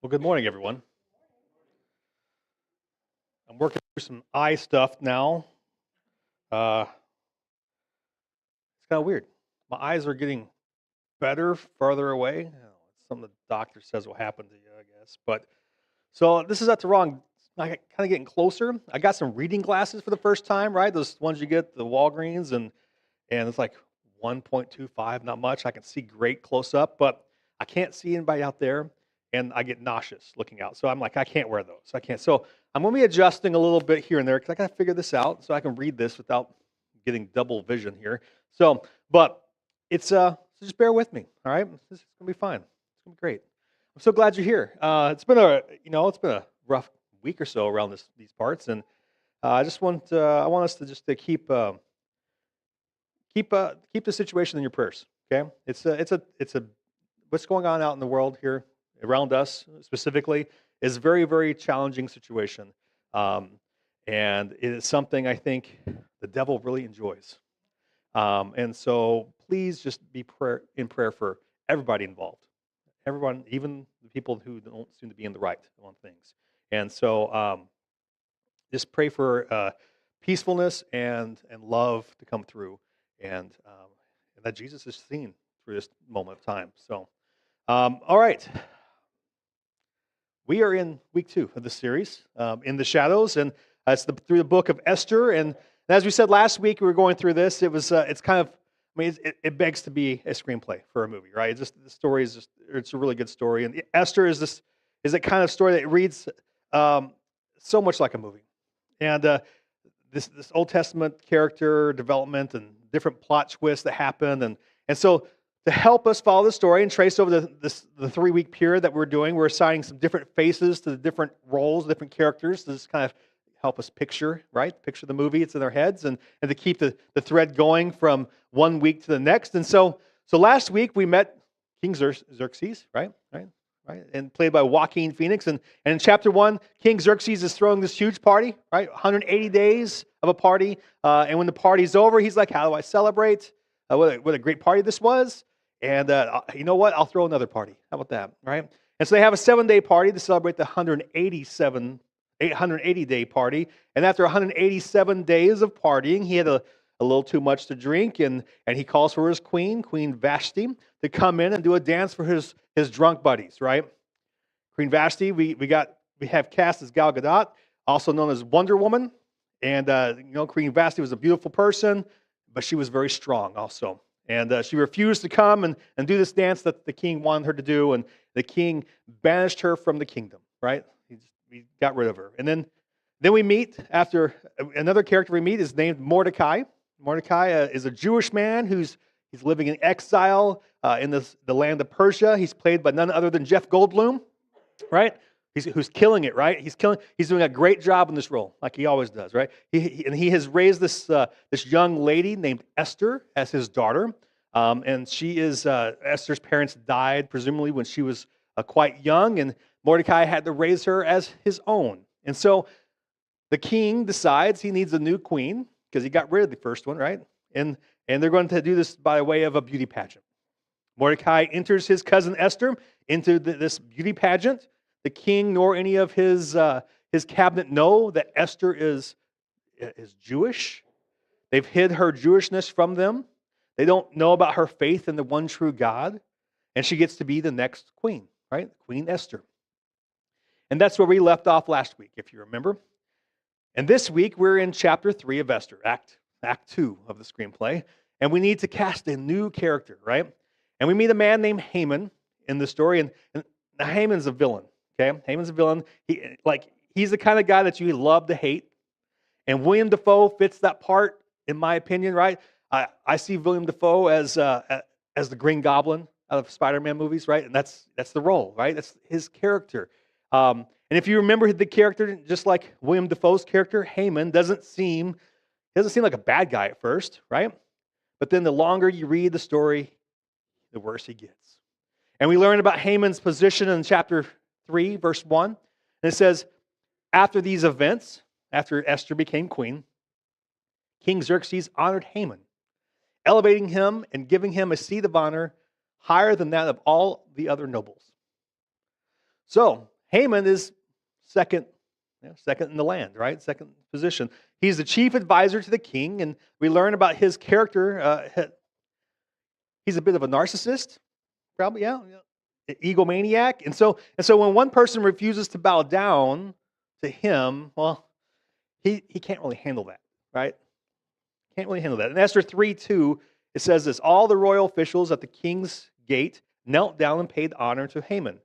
Well, good morning, everyone. I'm working through some eye stuff now. It's kind of weird. My eyes are getting better farther away. It's something the doctor says will happen to you, I guess. But so this is at the wrong. I kind of getting closer. I got some reading glasses for the first time, right? Those ones you get at the Walgreens, and it's like 1.25, not much. I can see great close up, but I can't see anybody out there, and I get nauseous looking out. So I'm like, I can't wear those. I can't. So I'm going to be adjusting a little bit here and there because I got to figure this out so I can read this without getting double vision here. So, but it's so just bear with me, all right? This is going to be fine. It's going to be great. I'm so glad you're here. It's been a rough week or so around these parts, and I want us to just to keep the situation in your prayers. Okay, it's a what's going on out in the world here around us specifically is a very, very challenging situation, and it is something I think the devil really enjoys. And so please just be in prayer for everybody involved, everyone, even the people who don't seem to be in the right on things. And so just pray for peacefulness and love to come through, and that Jesus is seen through this moment of time. So, all right, we are in week 2 of the series, in the shadows, and it's through the book of Esther. And as we said last week, we were going through this. It's kind of, I mean, it begs to be a screenplay for a movie, right? The story is it's a really good story, and Esther is a kind of story that reads so much like a movie, and this Old Testament character development and different plot twists that happen, and so to help us follow the story and trace over the 3-week period that we're doing, we're assigning some different faces to the different roles, different characters to just kind of help us picture the movie. It's in our heads, and to keep the thread going from one week to the next. And so last week we met King Xerxes, right, and played by Joaquin Phoenix. And in chapter 1, King Xerxes is throwing this huge party, right, 180 days of a party. And when the party's over, he's like, how do I celebrate? What a great party this was. And you know what? I'll throw another party. How about that, right? And so they have a 7-day party to celebrate the 880-day party. And after 187 days of partying, he had a little too much to drink, and he calls for his Queen Vashti, to come in and do a dance for his drunk buddies, right? Queen Vashti, we have cast as Gal Gadot, also known as Wonder Woman. And Queen Vashti was a beautiful person, but she was very strong also. And she refused to come and do this dance that the king wanted her to do, and the king banished her from the kingdom, right? We got rid of her. And then we meet, after another character we meet is named Mordecai. Mordecai is a Jewish man he's living in exile in the land of Persia. He's played by none other than Jeff Goldblum, right? Who's killing it, right? He's doing a great job in this role, like he always does, right? He has raised this young lady named Esther as his daughter, and she is Esther's parents died presumably when she was quite young, and Mordecai had to raise her as his own. And so the king decides he needs a new queen because he got rid of the first one, right? And they're going to do this by way of a beauty pageant. Mordecai enters his cousin Esther into this beauty pageant. The king nor any of his cabinet know that Esther is Jewish. They've hid her Jewishness from them. They don't know about her faith in the one true God. And she gets to be the next queen, right? Queen Esther. And that's where we left off last week, if you remember. And this week, we're in chapter 3 of Esther, Act 2 of the screenplay. And we need to cast a new character, right? And we meet a man named Haman in the story. And Haman's a villain. Okay, Haman's a villain. He's the kind of guy that you love to hate, and William Dafoe fits that part, in my opinion. Right? I see William Dafoe as the Green Goblin out of Spider-Man movies, right? And that's the role, right? That's his character. And if you remember the character, just like William Dafoe's character, Haman doesn't seem like a bad guy at first, right? But then the longer you read the story, the worse he gets. And we learn about Haman's position in chapter 3, verse 1. And it says, after these events, after Esther became queen, King Xerxes honored Haman, elevating him and giving him a seat of honor higher than that of all the other nobles. So Haman is second, second in the land, right? Second position. He's the chief advisor to the king, and we learn about his character. He's a bit of a narcissist, probably, egomaniac. And so when one person refuses to bow down to him, well, he can't really handle that, right? Can't really handle that. In Esther 3:2, it says this: all the royal officials at the king's gate knelt down and paid honor to Haman,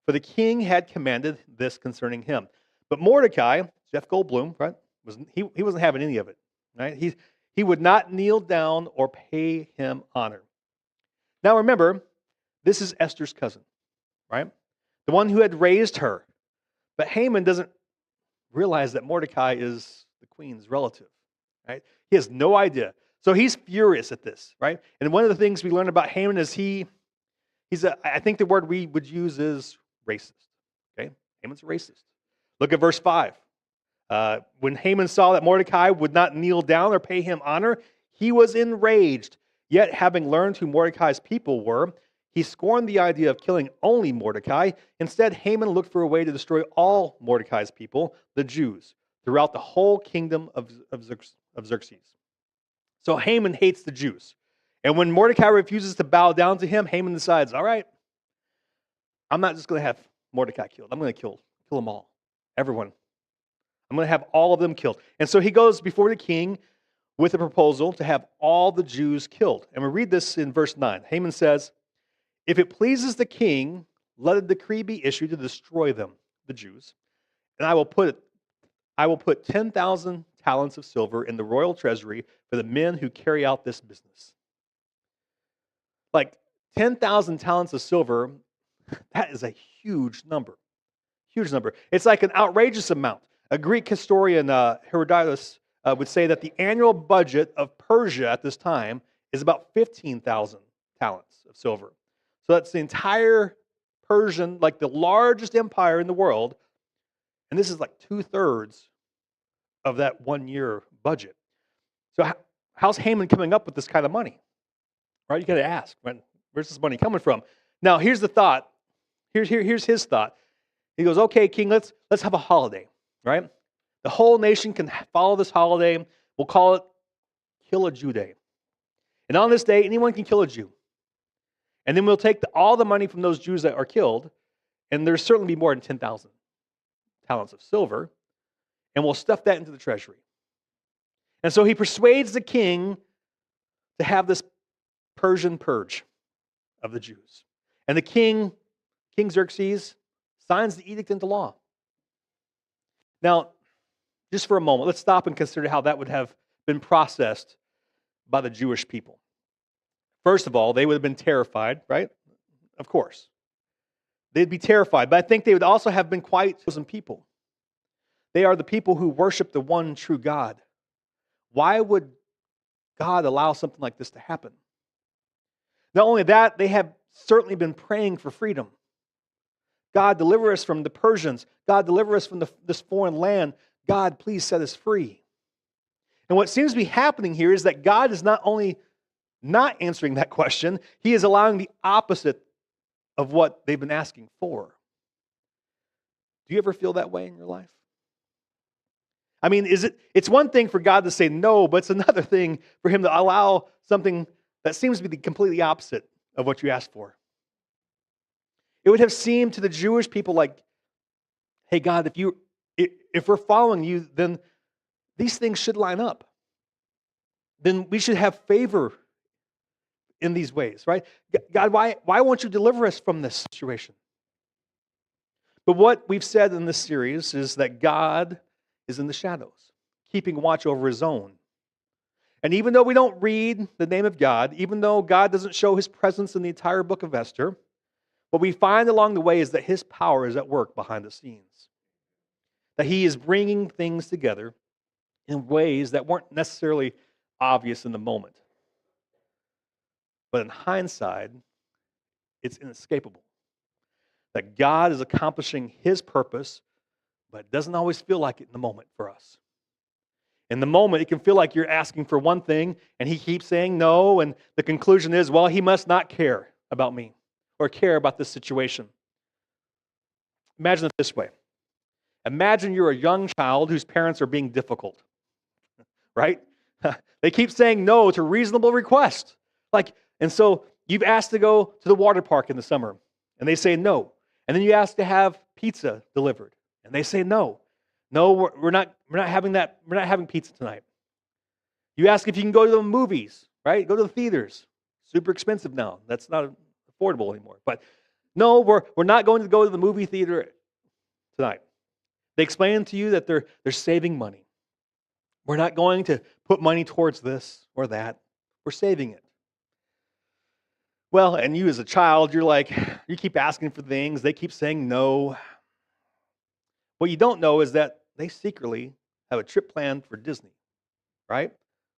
for the king had commanded this concerning him. But Mordecai, Jeff Goldblum, right, he wasn't having any of it, right? He would not kneel down or pay him honor. Now remember, this is Esther's cousin, right? The one who had raised her. But Haman doesn't realize that Mordecai is the queen's relative, right? He has no idea. So he's furious at this, right? And one of the things we learn about Haman is I think the word we would use is racist, okay? Haman's a racist. Look at verse 5. When Haman saw that Mordecai would not kneel down or pay him honor, he was enraged. Yet, having learned who Mordecai's people were, he scorned the idea of killing only Mordecai. Instead, Haman looked for a way to destroy all Mordecai's people, the Jews, throughout the whole kingdom of Xerxes. So Haman hates the Jews. And when Mordecai refuses to bow down to him, Haman decides, all right, I'm not just going to have Mordecai killed. I'm going to kill them all, everyone. I'm going to have all of them killed. And so he goes before the king with a proposal to have all the Jews killed. And we read this in verse 9. Haman says, if it pleases the king, let a decree be issued to destroy them, the Jews, and I will put 10,000 talents of silver in the royal treasury for the men who carry out this business. Like 10,000 talents of silver, that is a huge number. Huge number. It's like an outrageous amount. A Greek historian, Herodotus, would say that the annual budget of Persia at this time is about 15,000 talents of silver. So that's the entire Persian, like the largest empire in the world, and this is like 2/3 of that 1 year budget. So how's Haman coming up with this kind of money? Right? You got to ask, where's this money coming from? Now, here's the thought. Here's his thought. He goes, okay, king, let's have a holiday, right? The whole nation can follow this holiday. We'll call it Kill a Jew Day. And on this day, anyone can kill a Jew. And then we'll take all the money from those Jews that are killed, and there's certainly be more than 10,000 talents of silver, and we'll stuff that into the treasury. And so he persuades the king to have this Persian purge of the Jews. And the King Xerxes, signs the edict into law. Now, just for a moment, let's stop and consider how that would have been processed by the Jewish people. First of all, they would have been terrified, right? Of course. They'd be terrified, but I think they would also have been quite chosen people. They are the people who worship the one true God. Why would God allow something like this to happen? Not only that, they have certainly been praying for freedom. God, deliver us from the Persians. God, deliver us from this foreign land. God, please set us free. And what seems to be happening here is that God is not only not answering that question, He is allowing the opposite of what they've been asking for. Do you ever feel that way in your life? I mean, it's one thing for God to say no, but it's another thing for Him to allow something that seems to be the completely opposite of what you asked for. It would have seemed to the Jewish people like, hey, God, if we're following you, then these things should line up. Then we should have favor in these ways, right? God, why won't you deliver us from this situation? But what we've said in this series is that God is in the shadows, keeping watch over His own. And even though we don't read the name of God, even though God doesn't show His presence in the entire book of Esther, what we find along the way is that His power is at work behind the scenes. That He is bringing things together in ways that weren't necessarily obvious in the moment. But in hindsight, it's inescapable. That God is accomplishing His purpose, but it doesn't always feel like it in the moment for us. In the moment, it can feel like you're asking for one thing, and He keeps saying no, and the conclusion is, well, He must not care about me or care about this situation. Imagine it this way. Imagine you're a young child whose parents are being difficult, right? They keep saying no to reasonable requests. And so you've asked to go to the water park in the summer, and they say no. And then you ask to have pizza delivered, and they say no. No, we're not having that. We're not having pizza tonight. You ask if you can go to the movies, right? Go to the theaters. Super expensive now. That's not affordable anymore. But no, we're not going to go to the movie theater tonight. They explain to you that they're saving money. We're not going to put money towards this or that. We're saving it. Well, and you as a child, you keep asking for things. They keep saying no. What you don't know is that they secretly have a trip planned for Disney, right?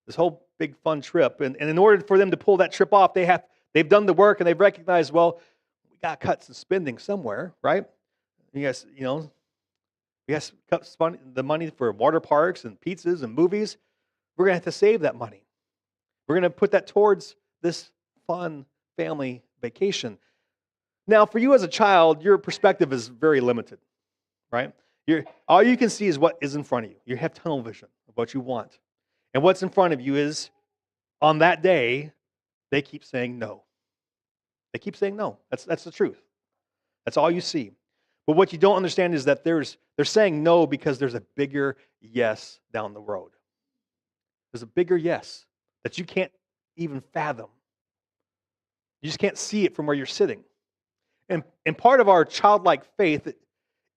This whole big fun trip. And in order for them to pull that trip off, they've done the work and they've recognized, well, we got to cut some spending somewhere, right? Yes, we got to cut the money for water parks and pizzas and movies. We're going to have to save that money. We're going to put that towards this fun family vacation. Now, for you as a child, your perspective is very limited, right? All you can see is what is in front of you. You have tunnel vision of what you want. And what's in front of you is, on that day, they keep saying no. They keep saying no. That's the truth. That's all you see. But what you don't understand is that they're saying no because there's a bigger yes down the road. There's a bigger yes that you can't even fathom. You just can't see it from where you're sitting. And part of our childlike faith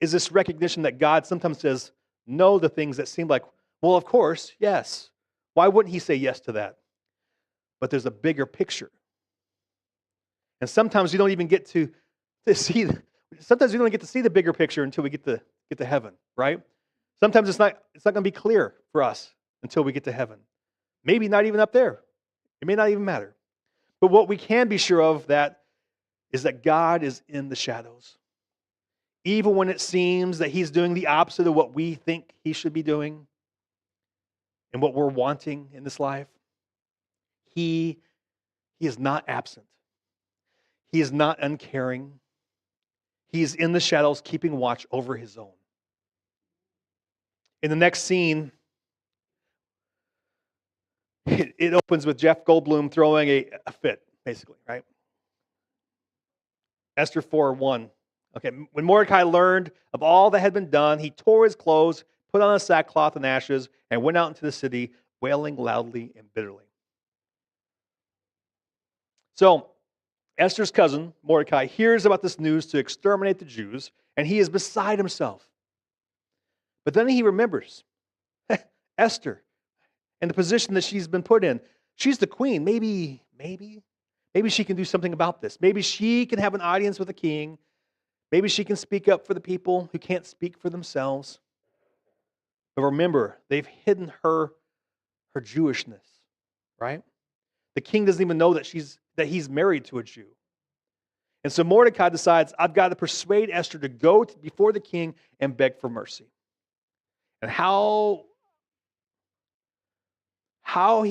is this recognition that God sometimes says no to things that seem like, well, of course, yes. Why wouldn't he say yes to that? But there's a bigger picture. And sometimes we don't even get to see. Sometimes we don't get to see the bigger picture until we get to heaven, right? Sometimes it's not going to be clear for us until we get to heaven. Maybe not even up there. It may not even matter. But what we can be sure of is that God is in the shadows. Even when it seems that he's doing the opposite of what we think he should be doing and what we're wanting in this life, he is not absent. He is not uncaring. He is in the shadows, keeping watch over his own. In the next scene, it opens with Jeff Goldblum throwing a fit, basically, right? Esther 4:1. Okay, when Mordecai learned of all that had been done, he tore his clothes, put on a sackcloth and ashes, and went out into the city, wailing loudly and bitterly. So, Esther's cousin, Mordecai, hears about this news to exterminate the Jews, and he is beside himself. But then he remembers Esther and the position that she's been put in. She's the queen. Maybe she can do something about this. Maybe she can have an audience with the king. Maybe she can speak up for the people who can't speak for themselves. But remember, they've hidden her Jewishness, right? The king doesn't even know that he's married to a Jew. And so Mordecai decides, I've got to persuade Esther to go before the king and beg for mercy. And how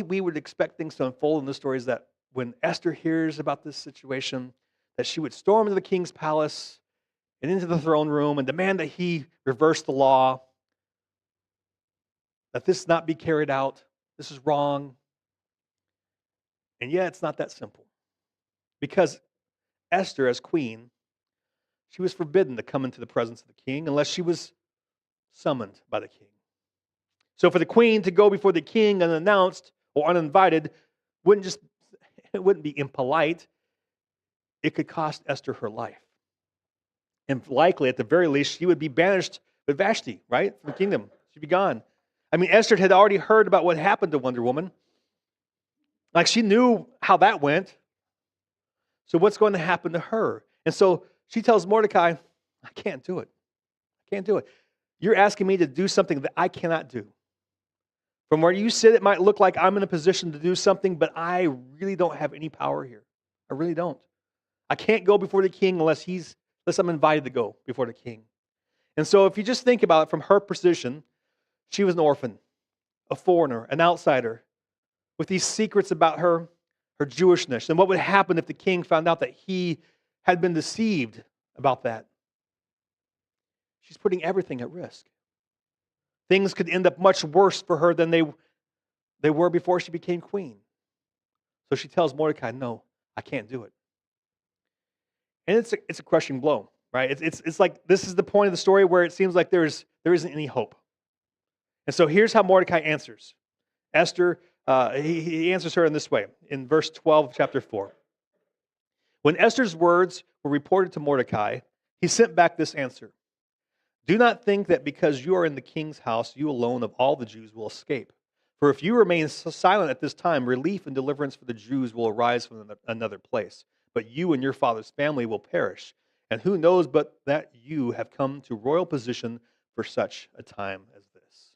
we would expect things to unfold in this story is that when Esther hears about this situation, that she would storm into the king's palace and into the throne room and demand that he reverse the law, that this not be carried out. This is wrong. And yet it's not that simple. Because Esther, as queen, she was forbidden to come into the presence of the king unless she was summoned by the king. So for the queen to go before the king unannounced or uninvited wouldn't be impolite. It could cost Esther her life. And likely, at the very least, she would be banished with Vashti, right? From the kingdom. She'd be gone. I mean, Esther had already heard about what happened to Wonder Woman. Like, she knew how that went. So what's going to happen to her? And so she tells Mordecai, I can't do it. I can't do it. You're asking me to do something that I cannot do. From where you sit, it might look like I'm in a position to do something, but I really don't have any power here. I really don't. I can't go before the king unless I'm invited to go before the king. And so if you just think about it from her position, she was an orphan, a foreigner, an outsider, with these secrets about her Jewishness. And what would happen if the king found out that he had been deceived about that? she's putting everything at risk. Things could end up much worse for her than they were before she became queen. So she tells Mordecai, no, I can't do it. And it's a crushing blow, right? It's like this is the point of the story where it seems like there isn't any hope. And so here's how Mordecai answers. Esther, he answers her in this way, in verse 12 of chapter 4. When Esther's words were reported to Mordecai, he sent back this answer. Do not think that because you are in the king's house, you alone of all the Jews will escape. For if you remain silent at this time, relief and deliverance for the Jews will arise from another place. But you and your father's family will perish. And who knows but that you have come to royal position for such a time as this.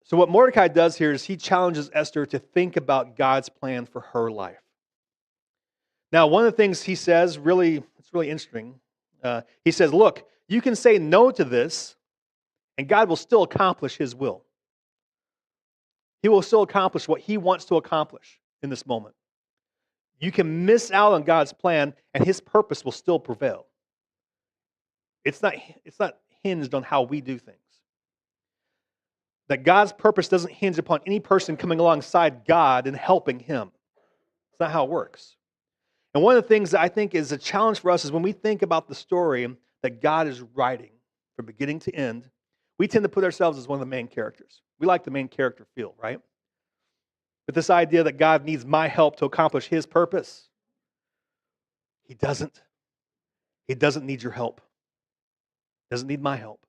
So what Mordecai does here is he challenges Esther to think about God's plan for her life. Now, one of the things he says, it's really interesting. He says, look, you can say no to this, and God will still accomplish his will. He will still accomplish what he wants to accomplish in this moment. You can miss out on God's plan, and his purpose will still prevail. It's not hinged on how we do things. That God's purpose doesn't hinge upon any person coming alongside God and helping him. It's not how it works. And one of the things that I think is a challenge for us is when we think about the story that God is writing from beginning to end, we tend to put ourselves as one of the main characters. We like the main character feel, right? But this idea that God needs my help to accomplish his purpose, he doesn't. He doesn't need your help. He doesn't need my help.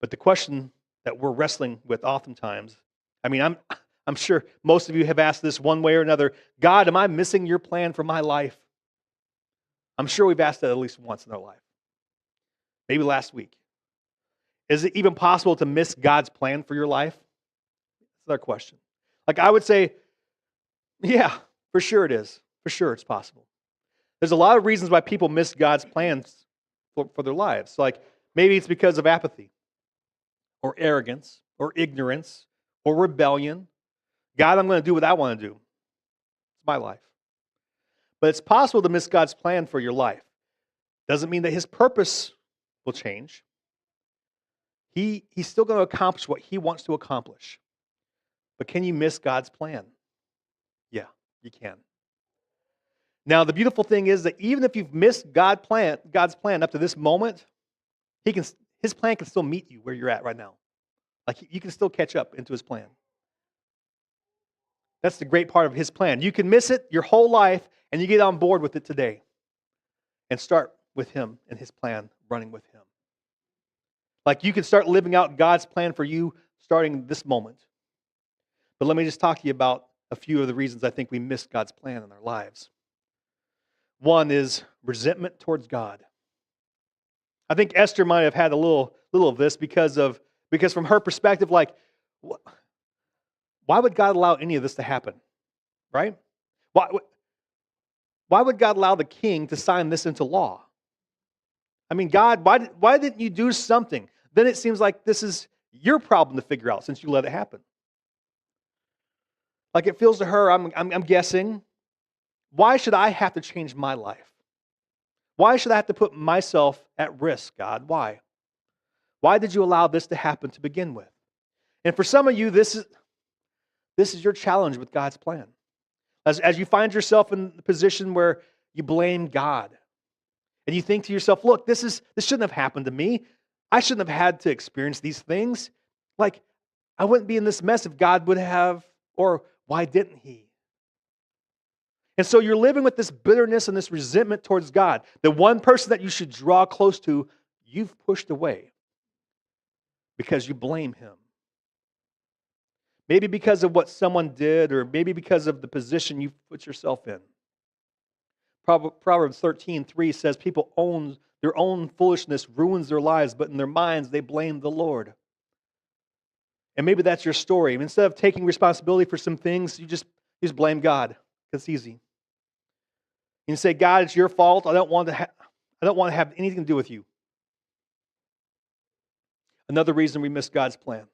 But the question that we're wrestling with oftentimes, I'm sure most of you have asked this one way or another, God, am I missing your plan for my life? I'm sure we've asked that at least once in our life. Maybe last week. Is it even possible to miss God's plan for your life? That's our question. Like I would say, yeah, for sure it is. For sure it's possible. There's a lot of reasons why people miss God's plans for their lives. Like maybe it's because of apathy or arrogance or ignorance or rebellion. God, I'm going to do what I want to do. It's my life. But it's possible to miss God's plan for your life. Doesn't mean that his purpose will change. He's still going to accomplish what he wants to accomplish. But can you miss God's plan? Yeah, you can. Now, the beautiful thing is that even if you've missed God's plan up to this moment, his plan can still meet you where you're at right now. Like you can still catch up into his plan. That's the great part of his plan. You can miss it your whole life, and you get on board with it today. And start with him and his plan, running with him. Like you can start living out God's plan for you starting this moment. But let me just talk to you about a few of the reasons I think we miss God's plan in our lives. One is resentment towards God. I think Esther might have had a little of this because from her perspective, like, why would God allow any of this to happen? Right? Why would God allow the king to sign this into law? I mean, God, why didn't you do something? Then it seems like this is your problem to figure out since you let it happen. Like it feels to her, I'm guessing, why should I have to change my life? Why should I have to put myself at risk, God? Why? Why did you allow this to happen to begin with? And for some of you, this is your challenge with God's plan. As you find yourself in the position where you blame God, and you think to yourself, look, this shouldn't have happened to me. I shouldn't have had to experience these things. Like, I wouldn't be in this mess if God would have, or why didn't he? And so you're living with this bitterness and this resentment towards God. The one person that you should draw close to, you've pushed away because you blame him. Maybe because of what someone did, or maybe because of the position you've put yourself in. Proverbs 13:3 says, people own their own foolishness ruins their lives, but in their minds they blame the Lord. And maybe that's your story. Instead of taking responsibility for some things, you just blame God. It's easy. You say, God, it's your fault. I don't want to have anything to do with you. Another reason we miss God's plan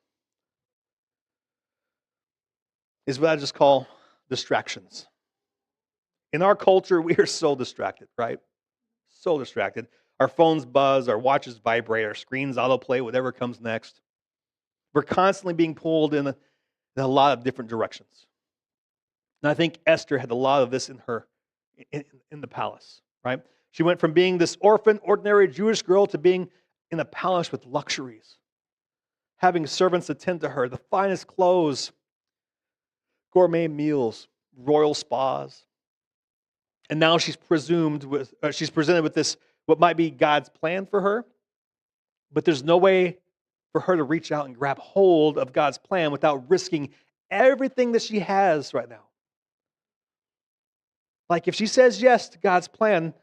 is what I just call distractions. In our culture, we are so distracted, right? So distracted. Our phones buzz, our watches vibrate, our screens autoplay, whatever comes next. We're constantly being pulled in a lot of different directions. And I think Esther had a lot of this in her, in the palace, right? She went from being this orphan, ordinary Jewish girl to being in a palace with luxuries, having servants attend to her, the finest clothes, gourmet meals, royal spas. And now she's presented with this, what might be God's plan for her, but there's no way for her to reach out and grab hold of God's plan without risking everything that she has right now. Like if she says yes to God's plan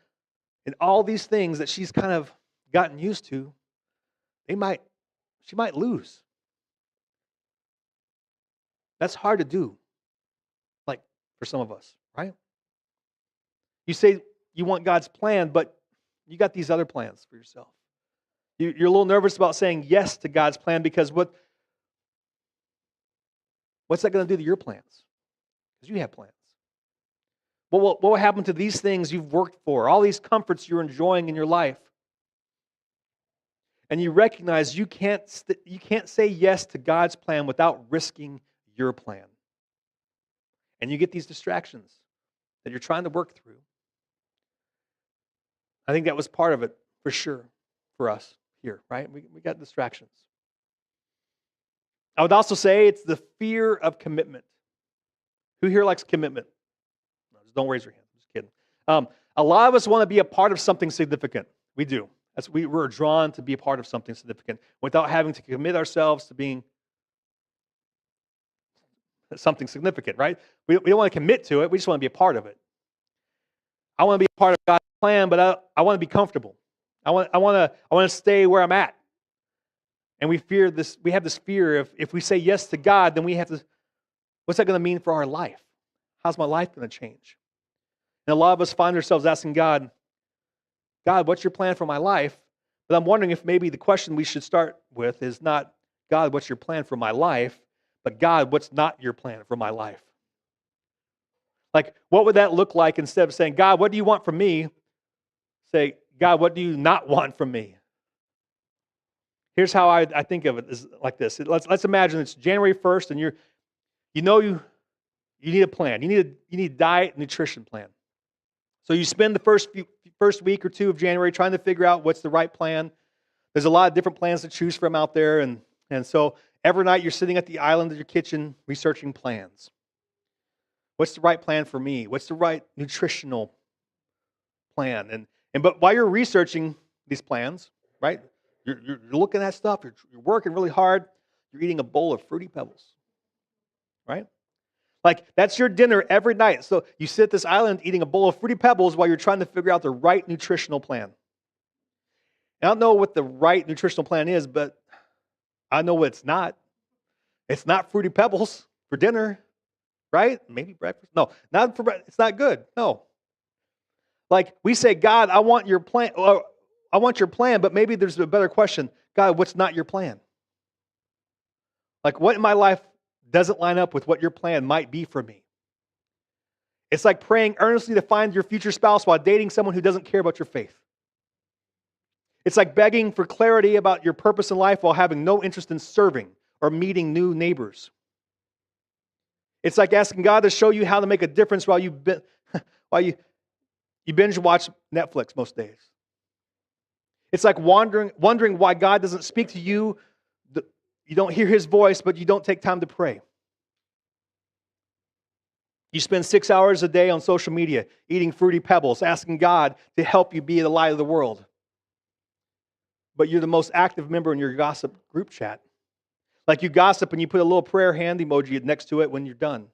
and all these things that she's kind of gotten used to, she might lose. That's hard to do, like for some of us, right? You say you want God's plan, but you got these other plans for yourself. You're a little nervous about saying yes to God's plan because what's that going to do to your plans? Because you have plans. What will happen to these things you've worked for, all these comforts you're enjoying in your life? And you recognize you can't say yes to God's plan without risking your plan. And you get these distractions that you're trying to work through. I think that was part of it, for sure, for us here, right? We got distractions. I would also say it's the fear of commitment. Who here likes commitment? No, just don't raise your hand. I'm just kidding. A lot of us want to be a part of something significant. We do. We're drawn to be a part of something significant without having to commit ourselves to being something significant, right? We don't want to commit to it. We just want to be a part of it. I want to be a part of God's plan, but I want to be comfortable. I want to stay where I'm at. And we fear this. We have this fear if we say yes to God, then we have to. What's that going to mean for our life? How's my life going to change? And a lot of us find ourselves asking God, what's your plan for my life? But I'm wondering if maybe the question we should start with is not, God, what's your plan for my life? But God, what's not your plan for my life? Like, what would that look like instead of saying, God, what do you want from me? Say, God, what do you not want from me? Here's how I think of it is like this. Let's imagine it's January 1st and you need a plan. You need a diet and nutrition plan. So you spend the first week or two of January trying to figure out what's the right plan. There's a lot of different plans to choose from out there. And so every night you're sitting at the island of your kitchen researching plans. What's the right plan for me? What's the right nutritional plan? But while you're researching these plans, right, you're looking at stuff, you're working really hard, you're eating a bowl of Fruity Pebbles, right? Like, that's your dinner every night. So you sit at this island eating a bowl of Fruity Pebbles while you're trying to figure out the right nutritional plan. And I don't know what the right nutritional plan is, but I know what it's not. It's not Fruity Pebbles for dinner, right? Maybe breakfast. No, not for breakfast. It's not good. No. Like, we say, God, I want your plan. I want your plan, but maybe there's a better question. God, what's not your plan? Like, what in my life doesn't line up with what your plan might be for me? It's like praying earnestly to find your future spouse while dating someone who doesn't care about your faith. It's like begging for clarity about your purpose in life while having no interest in serving or meeting new neighbors. It's like asking God to show you how to make a difference while you binge watch Netflix most days. It's like wondering why God doesn't speak to you. You don't hear his voice, but you don't take time to pray. You spend 6 hours a day on social media, eating Fruity Pebbles, asking God to help you be the light of the world. But you're the most active member in your gossip group chat. Like, you gossip and you put a little prayer hand emoji next to it when you're done.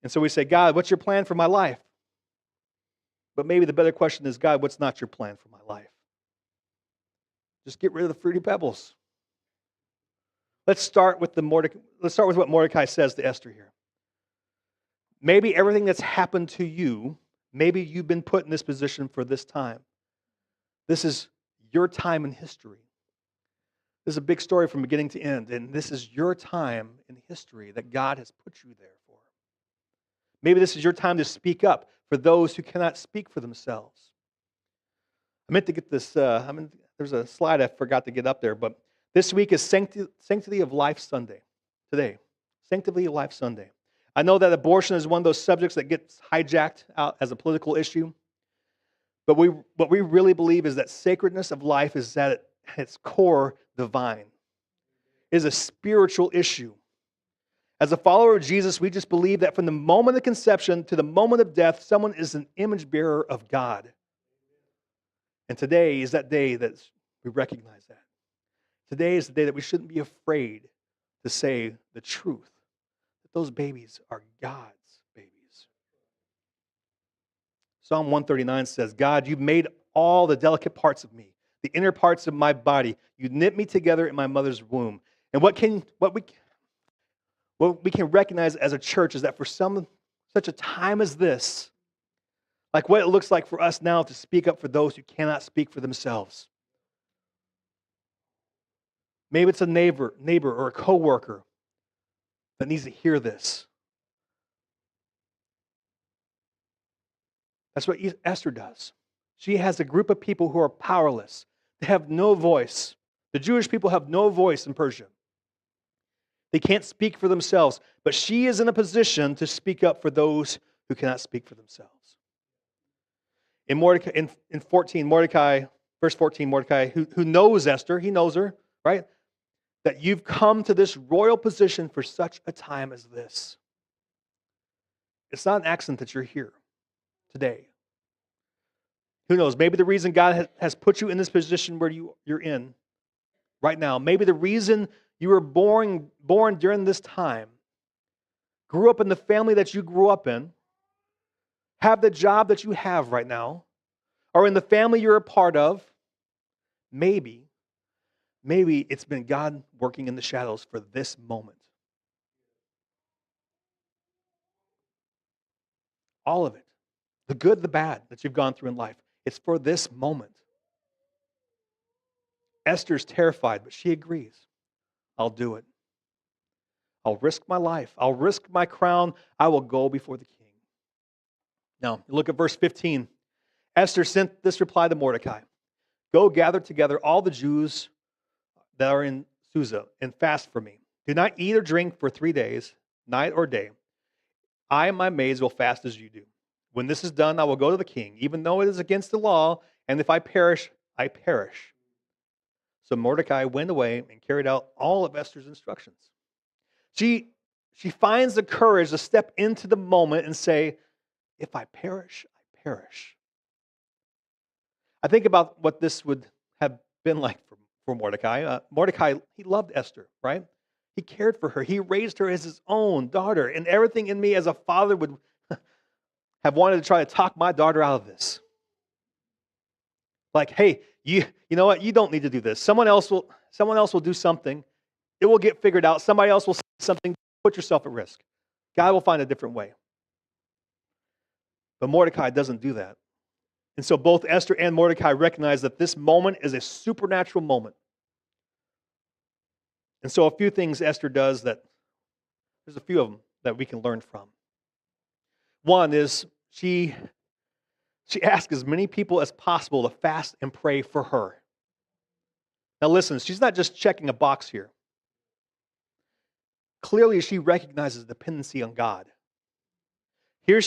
And so we say, God, what's your plan for my life? But maybe the better question is, God, what's not your plan for my life? Just get rid of the Fruity Pebbles. Let's start with what Mordecai says to Esther here. Maybe everything that's happened to you, maybe you've been put in this position for this time. This is your time in history. This is a big story from beginning to end, and this is your time in history that God has put you there for. Maybe this is your time to speak up for those who cannot speak for themselves. I meant to get this. There's a slide I forgot to get up there, but this week is Sanctity of Life Sunday. Today, Sanctity of Life Sunday. I know that abortion is one of those subjects that gets hijacked out as a political issue, but what we really believe is that sacredness of life is at its core divine. It is a spiritual issue. As a follower of Jesus, we just believe that from the moment of conception to the moment of death, someone is an image bearer of God. And today is that day that we recognize that. Today is the day that we shouldn't be afraid to say the truth, that those babies are God's babies. Psalm 139 says, God, you've made all the delicate parts of me, the inner parts of my body. You knit me together in my mother's womb. And what we can recognize as a church is that for such a time as this, like what it looks like for us now to speak up for those who cannot speak for themselves. Maybe it's a neighbor or a coworker that needs to hear this. That's what Esther does. She has a group of people who are powerless. They have no voice. The Jewish people have no voice in Persia. They can't speak for themselves, but she is in a position to speak up for those who cannot speak for themselves. In Mordecai, in 14, Mordecai, verse 14, Mordecai, who knows Esther, he knows her, right? That you've come to this royal position for such a time as this. It's not an accident that you're here today. Who knows? Maybe the reason God has put you in this position where you're in right now, maybe the reason you were born during this time, grew up in the family that you grew up in, have the job that you have right now, or in the family you're a part of, maybe it's been God working in the shadows for this moment. All of it. The good, the bad that you've gone through in life. It's for this moment. Esther's terrified, but she agrees. I'll do it. I'll risk my life. I'll risk my crown. I will go before the king. Now, look at verse 15. Esther sent this reply to Mordecai. Go gather together all the Jews that are in Susa and fast for me. Do not eat or drink for 3 days, night or day. I and my maids will fast as you do. When this is done, I will go to the king, even though it is against the law, and if I perish, I perish. So Mordecai went away and carried out all of Esther's instructions. She finds the courage to step into the moment and say, if I perish, I perish. I think about what this would have been like for Mordecai. Mordecai, he loved Esther, right? He cared for her. He raised her as his own daughter. And everything in me as a father would have wanted to try to talk my daughter out of this. Like, hey, you know what? You don't need to do this. Someone else will do something. It will get figured out. Somebody else will say something. Put yourself at risk. God will find a different way. But Mordecai doesn't do that. And so both Esther and Mordecai recognize that this moment is a supernatural moment. And so a few things Esther does there's a few of them that we can learn from. One is she asks as many people as possible to fast and pray for her. Now listen, she's not just checking a box here. Clearly she recognizes dependency on God. Here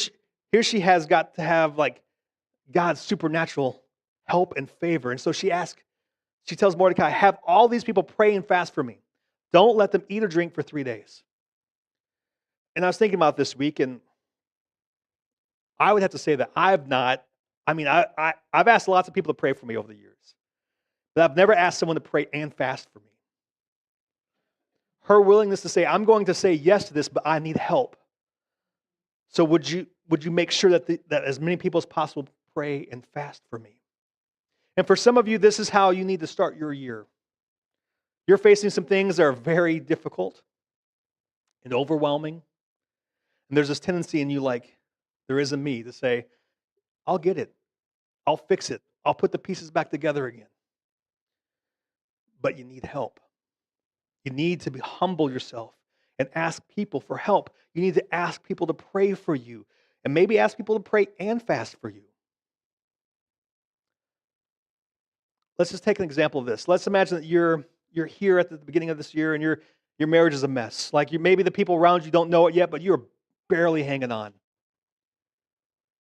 she has got to have like God's supernatural help and favor. And so she tells Mordecai, have all these people pray and fast for me. Don't let them eat or drink for 3 days. And I was thinking about this week, and I would have to say that I've asked lots of people to pray for me over the years, but I've never asked someone to pray and fast for me. Her willingness to say, I'm going to say yes to this, but I need help. So would you make sure that as many people as possible pray and fast for me? And for some of you, this is how you need to start your year. You're facing some things that are very difficult and overwhelming. And there's this tendency in you, like there is in me, to say, I'll get it. I'll fix it. I'll put the pieces back together again. But you need help. You need to humble yourself and ask people for help. You need to ask people to pray for you. And maybe ask people to pray and fast for you. let's just take an example of this. Let's imagine that you're here at the beginning of this year and your marriage is a mess. Like maybe the people around you don't know it yet, but you're barely hanging on.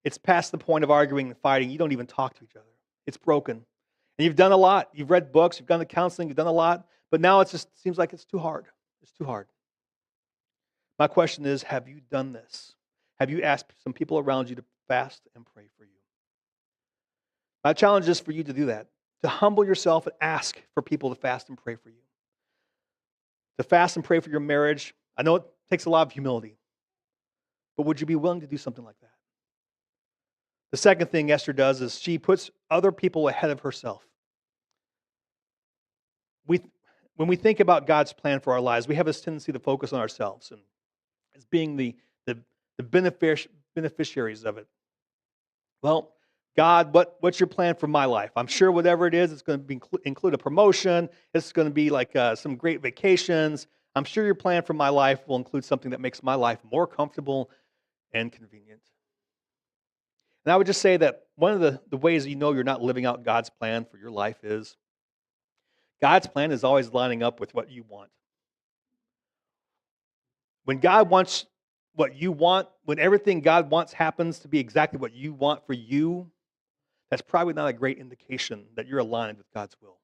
It's past the point of arguing and fighting. You don't even talk to each other. It's broken. And you've done a lot. You've read books, you've done the counseling, you've done a lot, but now it just seems like it's too hard. It's too hard. My question is, have you done this? Have you asked some people around you to fast and pray for you? My challenge is for you to do that, to humble yourself and ask for people to fast and pray for you. To fast and pray for your marriage. I know it takes a lot of humility, but would you be willing to do something like that? The second thing Esther does is she puts other people ahead of herself. When we think about God's plan for our lives, we have this tendency to focus on ourselves and as being the beneficiaries of it. Well, God, what's your plan for my life? I'm sure whatever it is, it's going to include a promotion. It's going to be like some great vacations. I'm sure your plan for my life will include something that makes my life more comfortable and convenient. And I would just say that one of the ways you know you're not living out God's plan for your life is God's plan is always lining up with what you want. When God wants what you want, when everything God wants happens to be exactly what you want for you, that's probably not a great indication that you're aligned with God's will.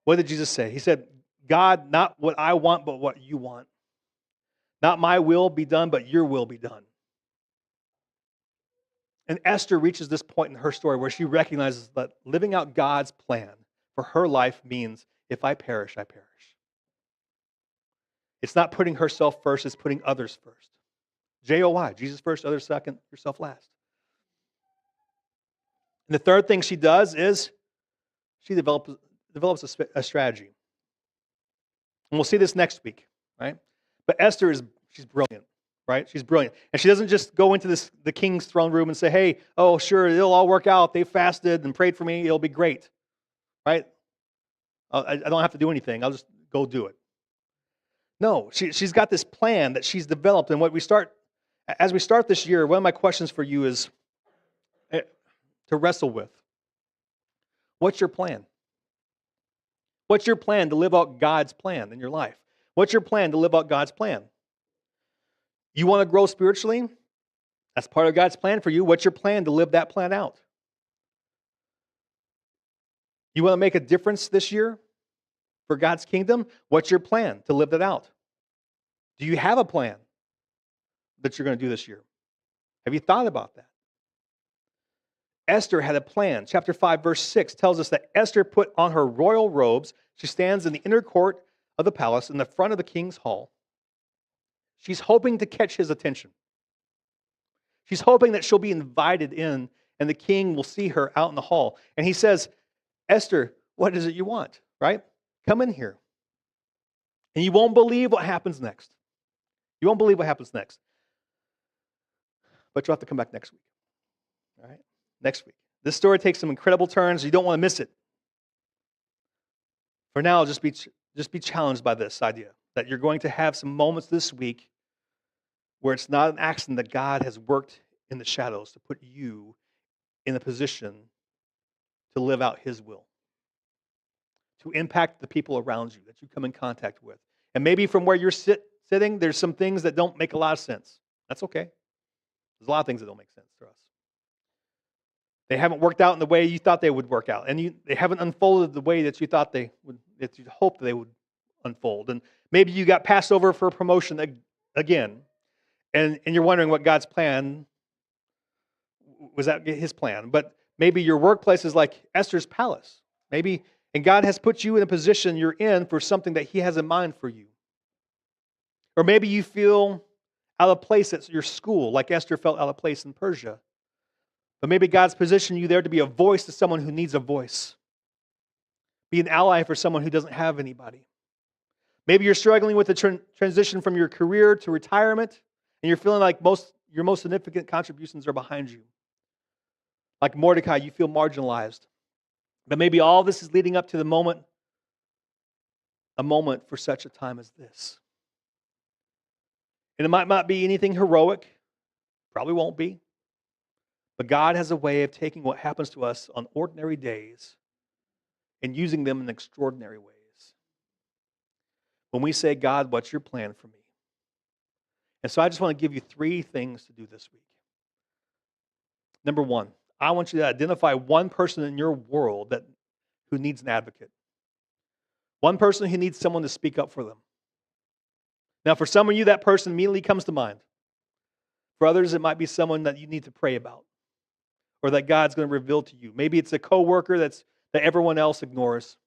What did Jesus say? He said, God, not what I want, but what you want. Not my will be done, but your will be done. And Esther reaches this point in her story where she recognizes that living out God's plan for her life means if I perish, I perish. It's not putting herself first, it's putting others first. J-O-Y, Jesus first, others second, yourself last. And the third thing she does is she develops a strategy. And we'll see this next week, right? But Esther she's brilliant, right? She's brilliant. And she doesn't just go into the king's throne room and say, hey, oh, sure, it'll all work out. They fasted and prayed for me. It'll be great, right? I don't have to do anything. I'll just go do it. No, she's got this plan that she's developed. And as we start this year, one of my questions for you is to wrestle with. What's your plan? What's your plan to live out God's plan in your life? What's your plan to live out God's plan? You want to grow spiritually? That's part of God's plan for you. What's your plan to live that plan out? You want to make a difference this year for God's kingdom? What's your plan to live that out? Do you have a plan that you're going to do this year? Have you thought about that? Esther had a plan. Chapter 5, verse 6 tells us that Esther put on her royal robes. She stands in the inner court of the palace in the front of the king's hall. She's hoping to catch his attention. She's hoping that she'll be invited in and the king will see her out in the hall. And he says, Esther, what is it you want, right? Come in here. And you won't believe what happens next. You won't believe what happens next. But you'll have to come back next week. All right? Next week. This story takes some incredible turns. You don't want to miss it. For now, just be challenged by this idea that you're going to have some moments this week where it's not an accident that God has worked in the shadows to put you in a position to live out His will, to impact the people around you that you come in contact with. And maybe from where you're sitting, there's some things that don't make a lot of sense. That's okay. There's a lot of things that don't make sense to us. They haven't worked out in the way you thought they would work out, and they haven't unfolded the way that you thought they would, that you hoped they would unfold. And maybe you got passed over for a promotion again, and you're wondering what God's plan was. That His plan? But maybe your workplace is like Esther's palace. And God has put you in a position you're in for something that He has in mind for you. Or maybe you feel out of place at your school, like Esther felt out of place in Persia. But maybe God's positioned you there to be a voice to someone who needs a voice. Be an ally for someone who doesn't have anybody. Maybe you're struggling with the transition from your career to retirement, and you're feeling like your most significant contributions are behind you. Like Mordecai, you feel marginalized. But maybe all this is leading up to a moment for such a time as this. And it might not be anything heroic, probably won't be. But God has a way of taking what happens to us on ordinary days and using them in extraordinary ways. When we say, God, what's your plan for me? And so I just want to give you 3 things to do this week. Number 1, I want you to identify one person in your world who needs an advocate. One person who needs someone to speak up for them. Now, for some of you, that person immediately comes to mind. For others, it might be someone that you need to pray about or that God's going to reveal to you. Maybe it's a coworker that everyone else ignores.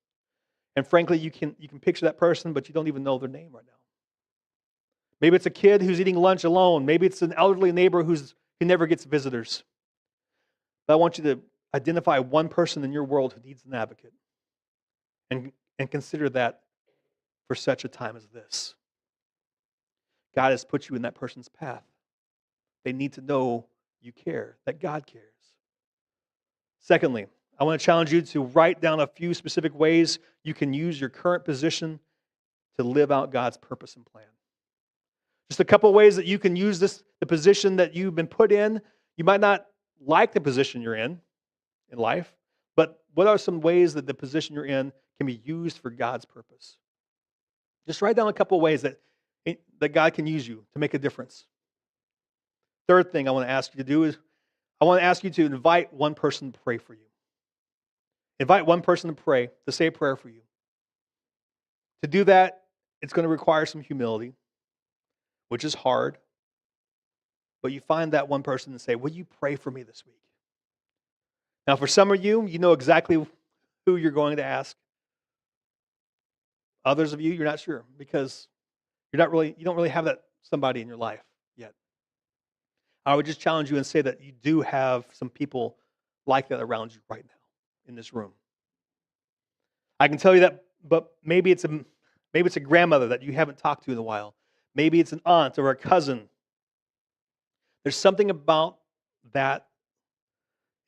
And frankly, you can picture that person, but you don't even know their name right now. Maybe it's a kid who's eating lunch alone. Maybe it's an elderly neighbor who never gets visitors. But I want you to identify one person in your world who needs an advocate and consider that for such a time as this. God has put you in that person's path. They need to know you care, that God cares. Secondly, I want to challenge you to write down a few specific ways you can use your current position to live out God's purpose and plan. Just a couple ways that you can use the position that you've been put in. You might not like the position you're in life, but what are some ways that the position you're in can be used for God's purpose? Just write down a couple ways that God can use you to make a difference. Third thing I want to ask you to do is I want to ask you to invite one person to pray for you. Invite one person to pray, to say a prayer for you. To do that, it's going to require some humility, which is hard. But you find that one person and say, will you pray for me this week? Now, for some of you, you know exactly who you're going to ask. Others of you, you're not sure because you don't really have that somebody in your life yet. I would just challenge you and say that you do have some people like that around you right now in this room. I can tell you that, but maybe it's a grandmother that you haven't talked to in a while. Maybe it's an aunt or a cousin. There's something about that.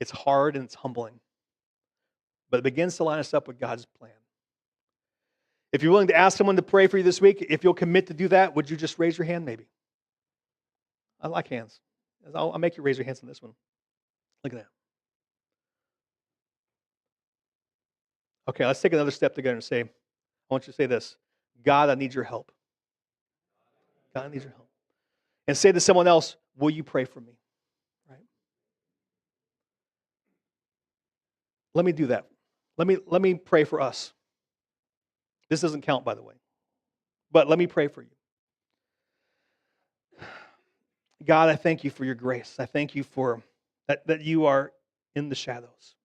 It's hard and it's humbling, but it begins to line us up with God's plan. If you're willing to ask someone to pray for you this week, if you'll commit to do that, would you just raise your hand maybe? I like hands. I'll make you raise your hands on this one. Look at that. Okay, let's take another step together and say, I want you to say this. God, I need your help. God, I need your help. And say to someone else, will you pray for me? Right? Let me do that. Let me pray for us. This doesn't count, by the way. But let me pray for you. God, I thank you for your grace. I thank you for that you are in the shadows.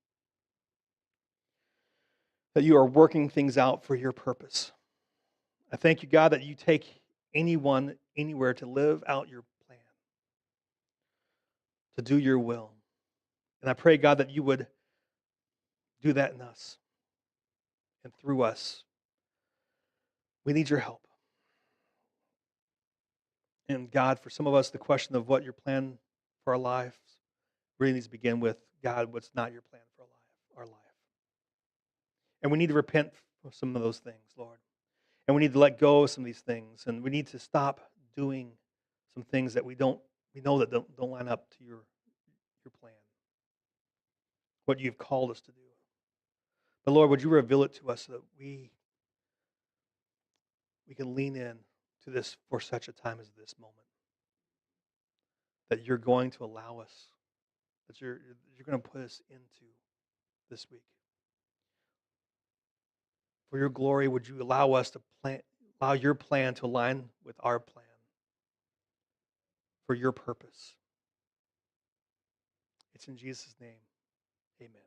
That you are working things out for your purpose. I thank you, God, that you take anyone, anywhere to live out your plan, to do your will. And I pray, God, that you would do that in us and through us. We need your help. And God, for some of us, the question of what your plan for our lives really needs to begin with, God, what's not your plan for our life. And we need to repent of some of those things, Lord. And we need to let go of some of these things. And we need to stop doing some things that we know that don't line up to your plan, what you've called us to do. But Lord, would you reveal it to us so that we can lean in to this for such a time as this moment. That you're going to allow us, that you're going to put us into this week. For your glory, would you allow us to allow your plan to align with our plan for your purpose. It's in Jesus' name. Amen.